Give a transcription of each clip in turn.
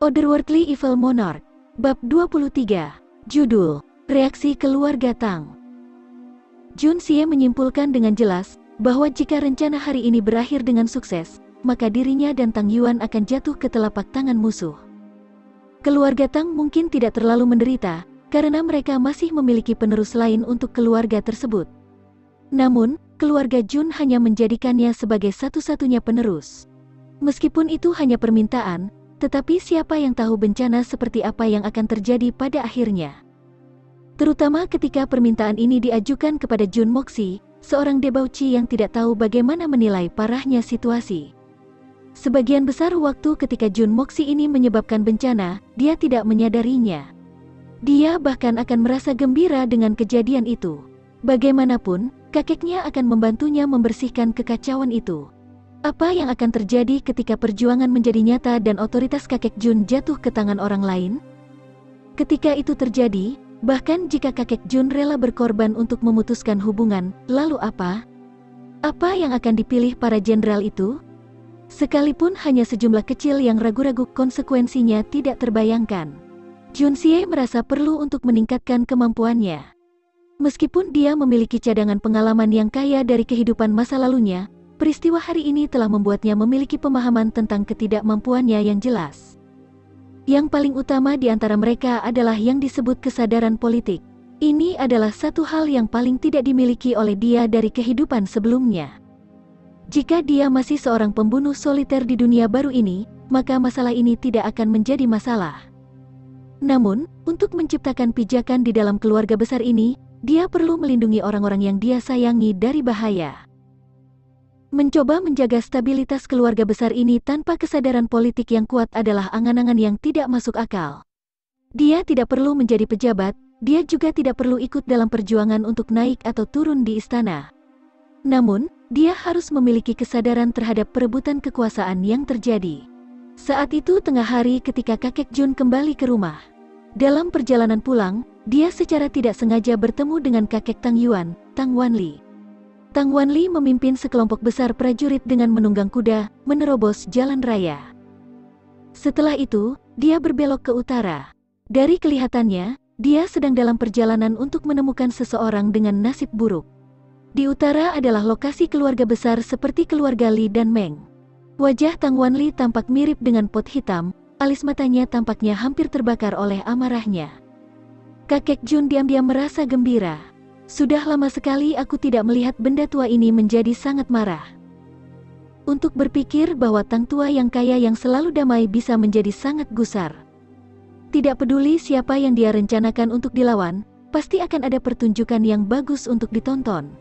Otherworldly Evil Monarch. Bab 23. Judul, Reaksi Keluarga Tang. Jun Xie menyimpulkan dengan jelas bahwa jika rencana hari ini berakhir dengan sukses, maka dirinya dan Tang Yuan akan jatuh ke telapak tangan musuh. Keluarga Tang mungkin tidak terlalu menderita, karena mereka masih memiliki penerus lain untuk keluarga tersebut. Namun, keluarga Jun hanya menjadikannya sebagai satu-satunya penerus. Meskipun itu hanya permintaan, tetapi siapa yang tahu bencana seperti apa yang akan terjadi pada akhirnya. Terutama ketika permintaan ini diajukan kepada Jun Moxi, seorang debauci yang tidak tahu bagaimana menilai parahnya situasi. Sebagian besar waktu ketika Jun Moxi ini menyebabkan bencana, dia tidak menyadarinya. Dia bahkan akan merasa gembira dengan kejadian itu. Bagaimanapun, kakeknya akan membantunya membersihkan kekacauan itu. Apa yang akan terjadi ketika perjuangan menjadi nyata dan otoritas kakek Jun jatuh ke tangan orang lain? Ketika itu terjadi, bahkan jika kakek Jun rela berkorban untuk memutuskan hubungan, lalu apa? Apa yang akan dipilih para jenderal itu? Sekalipun hanya sejumlah kecil yang ragu-ragu, konsekuensinya tidak terbayangkan. Jun Xie merasa perlu untuk meningkatkan kemampuannya. Meskipun dia memiliki cadangan pengalaman yang kaya dari kehidupan masa lalunya, peristiwa hari ini telah membuatnya memiliki pemahaman tentang ketidakmampuannya yang jelas. Yang paling utama di antara mereka adalah yang disebut kesadaran politik. Ini adalah satu hal yang paling tidak dimiliki oleh dia dari kehidupan sebelumnya. Jika dia masih seorang pembunuh soliter di dunia baru ini, maka masalah ini tidak akan menjadi masalah. Namun, untuk menciptakan pijakan di dalam keluarga besar ini, dia perlu melindungi orang-orang yang dia sayangi dari bahaya. Mencoba menjaga stabilitas keluarga besar ini tanpa kesadaran politik yang kuat adalah angan-angan yang tidak masuk akal. Dia tidak perlu menjadi pejabat, dia juga tidak perlu ikut dalam perjuangan untuk naik atau turun di istana. Namun, dia harus memiliki kesadaran terhadap perebutan kekuasaan yang terjadi. Saat itu tengah hari ketika kakek Jun kembali ke rumah. Dalam perjalanan pulang, dia secara tidak sengaja bertemu dengan kakek Tang Yuan, Tang Wanli. Tang Wanli memimpin sekelompok besar prajurit dengan menunggang kuda, menerobos jalan raya. Setelah itu, dia berbelok ke utara. Dari kelihatannya, dia sedang dalam perjalanan untuk menemukan seseorang dengan nasib buruk. Di utara adalah lokasi keluarga besar seperti keluarga Li dan Meng. Wajah Tang Wanli tampak mirip dengan pot hitam, alis matanya tampaknya hampir terbakar oleh amarahnya. Kakek Jun diam-diam merasa gembira. Sudah lama sekali aku tidak melihat benda tua ini menjadi sangat marah. Untuk berpikir bahwa Tang tua yang kaya yang selalu damai bisa menjadi sangat gusar. Tidak peduli siapa yang dia rencanakan untuk dilawan, pasti akan ada pertunjukan yang bagus untuk ditonton.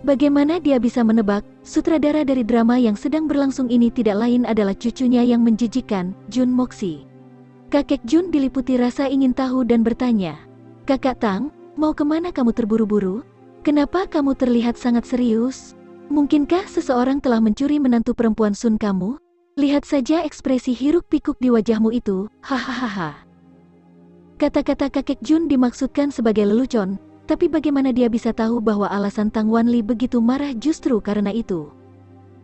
Bagaimana dia bisa menebak, sutradara dari drama yang sedang berlangsung ini tidak lain adalah cucunya yang menjijikkan, Jun Moxi. Kakek Jun diliputi rasa ingin tahu dan bertanya, "Kakak Tang, mau kemana kamu terburu-buru? Kenapa kamu terlihat sangat serius? Mungkinkah seseorang telah mencuri menantu perempuan Sun kamu? Lihat saja ekspresi hiruk-pikuk di wajahmu itu, hahaha." Kata-kata kakek Jun dimaksudkan sebagai lelucon, tapi bagaimana dia bisa tahu bahwa alasan Tang Wanli begitu marah justru karena itu?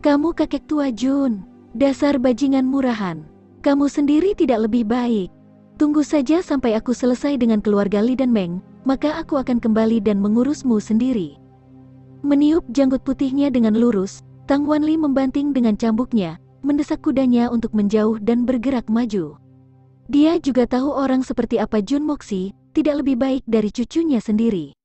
"Kamu kakek tua Jun, dasar bajingan murahan. Kamu sendiri tidak lebih baik. Tunggu saja sampai aku selesai dengan keluarga Li dan Meng, maka aku akan kembali dan mengurusmu sendiri." Meniup janggut putihnya dengan lurus, Tang Wanli membanting dengan cambuknya, mendesak kudanya untuk menjauh dan bergerak maju. Dia juga tahu orang seperti apa Jun Moxi, tidak lebih baik dari cucunya sendiri.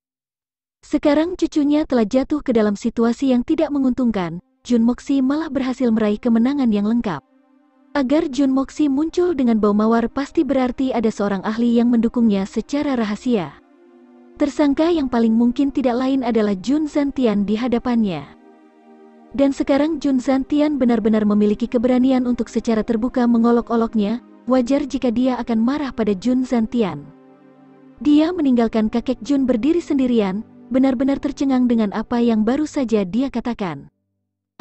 Sekarang cucunya telah jatuh ke dalam situasi yang tidak menguntungkan, Jun Moxi malah berhasil meraih kemenangan yang lengkap. Agar Jun Moxi muncul dengan bau mawar pasti berarti ada seorang ahli yang mendukungnya secara rahasia. Tersangka yang paling mungkin tidak lain adalah Jun Zantian di hadapannya. Dan sekarang Jun Zantian benar-benar memiliki keberanian untuk secara terbuka mengolok-oloknya, wajar jika dia akan marah pada Jun Zantian. Dia meninggalkan kakek Jun berdiri sendirian, benar-benar tercengang dengan apa yang baru saja dia katakan.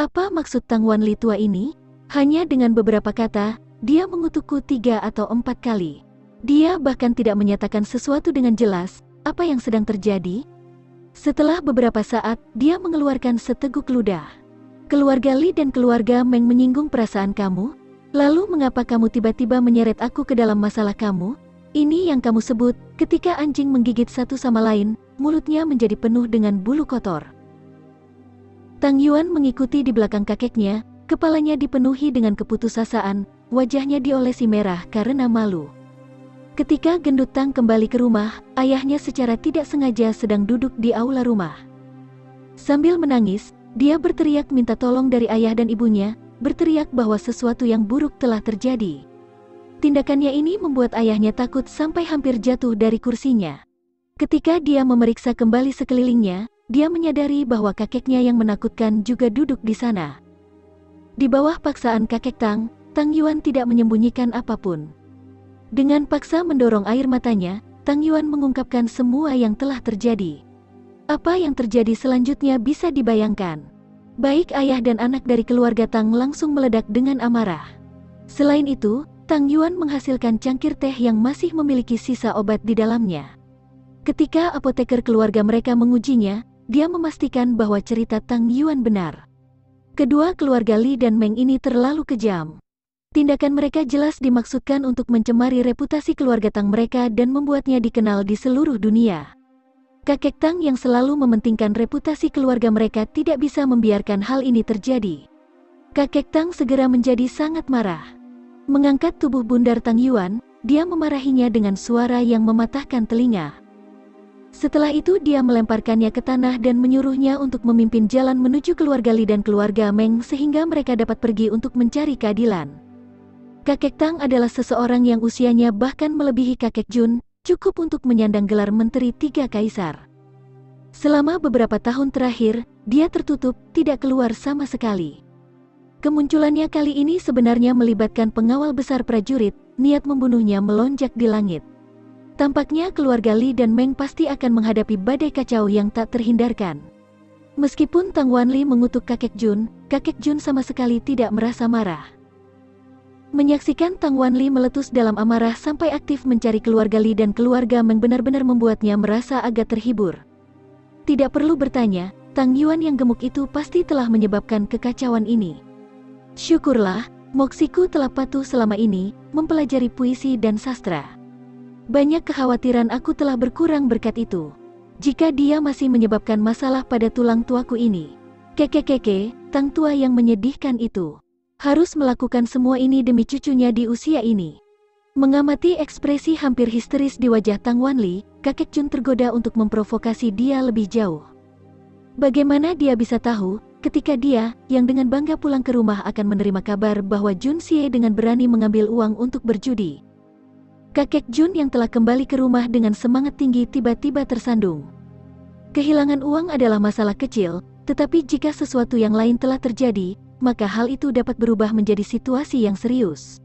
Apa maksud Tang Wanli tua ini? Hanya dengan beberapa kata, dia mengutukku 3 atau 4 kali. Dia bahkan tidak menyatakan sesuatu dengan jelas, apa yang sedang terjadi? Setelah beberapa saat, dia mengeluarkan seteguk ludah. "Keluarga Li dan keluarga Meng menyinggung perasaan kamu? Lalu mengapa kamu tiba-tiba menyeret aku ke dalam masalah kamu? Ini yang kamu sebut, ketika anjing menggigit satu sama lain, mulutnya menjadi penuh dengan bulu kotor. Tang Yuan mengikuti di belakang kakeknya, kepalanya dipenuhi dengan keputusasaan, wajahnya diolesi merah karena malu. Ketika gendut Tang kembali ke rumah, ayahnya secara tidak sengaja sedang duduk di aula rumah. Sambil menangis, dia berteriak minta tolong dari ayah dan ibunya, berteriak bahwa sesuatu yang buruk telah terjadi. Tindakannya ini membuat ayahnya takut sampai hampir jatuh dari kursinya. Ketika dia memeriksa kembali sekelilingnya, dia menyadari bahwa kakeknya yang menakutkan juga duduk di sana. Di bawah paksaan kakek Tang, Tang Yuan tidak menyembunyikan apapun. Dengan paksa mendorong air matanya, Tang Yuan mengungkapkan semua yang telah terjadi. Apa yang terjadi selanjutnya bisa dibayangkan. Baik ayah dan anak dari keluarga Tang langsung meledak dengan amarah. Selain itu, Tang Yuan menghasilkan cangkir teh yang masih memiliki sisa obat di dalamnya. Ketika apoteker keluarga mereka mengujinya, dia memastikan bahwa cerita Tang Yuan benar. Kedua keluarga Li dan Meng ini terlalu kejam. Tindakan mereka jelas dimaksudkan untuk mencemari reputasi keluarga Tang mereka dan membuatnya dikenal di seluruh dunia. Kakek Tang yang selalu mementingkan reputasi keluarga mereka tidak bisa membiarkan hal ini terjadi. Kakek Tang segera menjadi sangat marah. Mengangkat tubuh bundar Tang Yuan, dia memarahinya dengan suara yang mematahkan telinga. Setelah itu dia melemparkannya ke tanah dan menyuruhnya untuk memimpin jalan menuju keluarga Li dan keluarga Meng sehingga mereka dapat pergi untuk mencari keadilan. Kakek Tang adalah seseorang yang usianya bahkan melebihi kakek Jun, cukup untuk menyandang gelar Menteri Tiga Kaisar. Selama beberapa tahun terakhir, dia tertutup, tidak keluar sama sekali. Kemunculannya kali ini sebenarnya melibatkan pengawal besar prajurit, niat membunuhnya melonjak di langit. Tampaknya keluarga Li dan Meng pasti akan menghadapi badai kacau yang tak terhindarkan. Meskipun Tang Wanli mengutuk kakek Jun sama sekali tidak merasa marah. Menyaksikan Tang Wanli meletus dalam amarah sampai aktif mencari keluarga Li dan keluarga Meng benar-benar membuatnya merasa agak terhibur. Tidak perlu bertanya, Tang Yuan yang gemuk itu pasti telah menyebabkan kekacauan ini. Syukurlah, Moksiku telah patuh selama ini, mempelajari puisi dan sastra. Banyak kekhawatiran aku telah berkurang berkat itu. Jika dia masih menyebabkan masalah pada tulang tuaku ini. Kekekeke, Tang tua yang menyedihkan itu. Harus melakukan semua ini demi cucunya di usia ini. Mengamati ekspresi hampir histeris di wajah Tang Wanli, kakek Jun tergoda untuk memprovokasi dia lebih jauh. Bagaimana dia bisa tahu, ketika dia, yang dengan bangga pulang ke rumah akan menerima kabar bahwa Jun Xie dengan berani mengambil uang untuk berjudi. Kakek Jun yang telah kembali ke rumah dengan semangat tinggi tiba-tiba tersandung. Kehilangan uang adalah masalah kecil, tetapi jika sesuatu yang lain telah terjadi, maka hal itu dapat berubah menjadi situasi yang serius.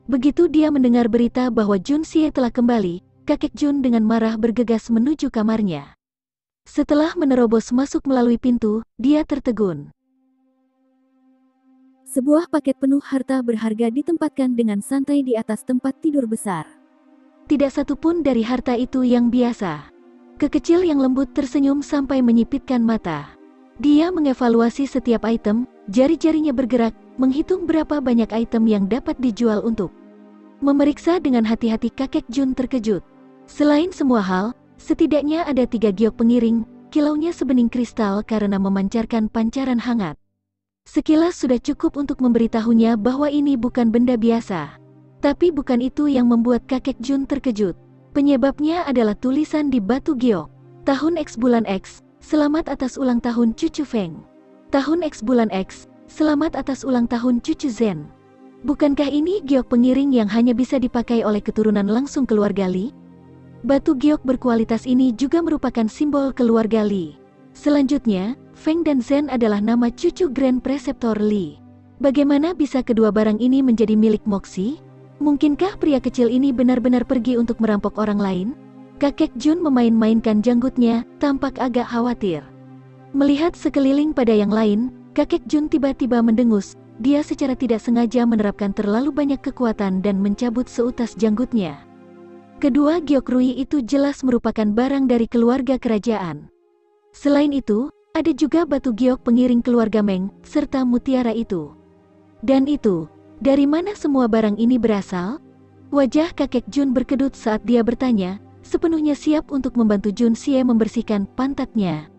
Begitu dia mendengar berita bahwa Jun Xie telah kembali, kakek Jun dengan marah bergegas menuju kamarnya. Setelah menerobos masuk melalui pintu, dia tertegun. Sebuah paket penuh harta berharga ditempatkan dengan santai di atas tempat tidur besar. Tidak satu pun dari harta itu yang biasa. Kekecil yang lembut tersenyum sampai menyipitkan mata. Dia mengevaluasi setiap item, jari-jarinya bergerak, menghitung berapa banyak item yang dapat dijual untuk memeriksa dengan hati-hati. Kakek Jun terkejut. Selain semua hal, setidaknya ada 3 giok pengiring, kilaunya sebening kristal karena memancarkan pancaran hangat. Sekilas sudah cukup untuk memberitahunya bahwa ini bukan benda biasa. Tapi bukan itu yang membuat kakek Jun terkejut. Penyebabnya adalah tulisan di batu giok. Tahun X bulan X, selamat atas ulang tahun cucu Feng. Tahun X bulan X, selamat atas ulang tahun cucu Zen. Bukankah ini giok pengiring yang hanya bisa dipakai oleh keturunan langsung keluarga Li? Batu giok berkualitas ini juga merupakan simbol keluarga Li. Selanjutnya, Feng dan Zen adalah nama cucu Grand Preceptor Li. Bagaimana bisa kedua barang ini menjadi milik Moxie? Mungkinkah pria kecil ini benar-benar pergi untuk merampok orang lain? Kakek Jun memain-mainkan janggutnya, tampak agak khawatir. Melihat sekeliling pada yang lain, kakek Jun tiba-tiba mendengus. Dia secara tidak sengaja menerapkan terlalu banyak kekuatan dan mencabut seutas janggutnya. Kedua giok rui itu jelas merupakan barang dari keluarga kerajaan. Selain itu, ada juga batu giok pengiring keluarga Meng, serta mutiara itu. Dan itu, Dari mana semua barang ini berasal? Wajah kakek Jun berkedut saat dia bertanya, sepenuhnya siap untuk membantu Jun Sie membersihkan pantatnya.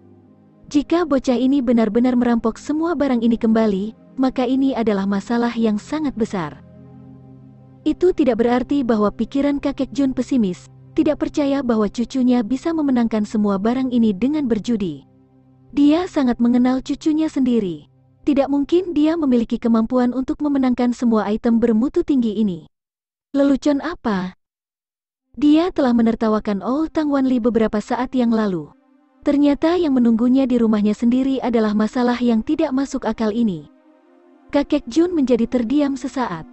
Jika bocah ini benar-benar merampok semua barang ini kembali, maka ini adalah masalah yang sangat besar. Itu tidak berarti bahwa pikiran kakek Jun pesimis, tidak percaya bahwa cucunya bisa memenangkan semua barang ini dengan berjudi. Dia sangat mengenal cucunya sendiri. Tidak mungkin dia memiliki kemampuan untuk memenangkan semua item bermutu tinggi ini. Lelucon apa? Dia telah menertawakan Old Tang Wanli beberapa saat yang lalu. Ternyata yang menunggunya di rumahnya sendiri adalah masalah yang tidak masuk akal ini. Kakek Jun menjadi terdiam sesaat.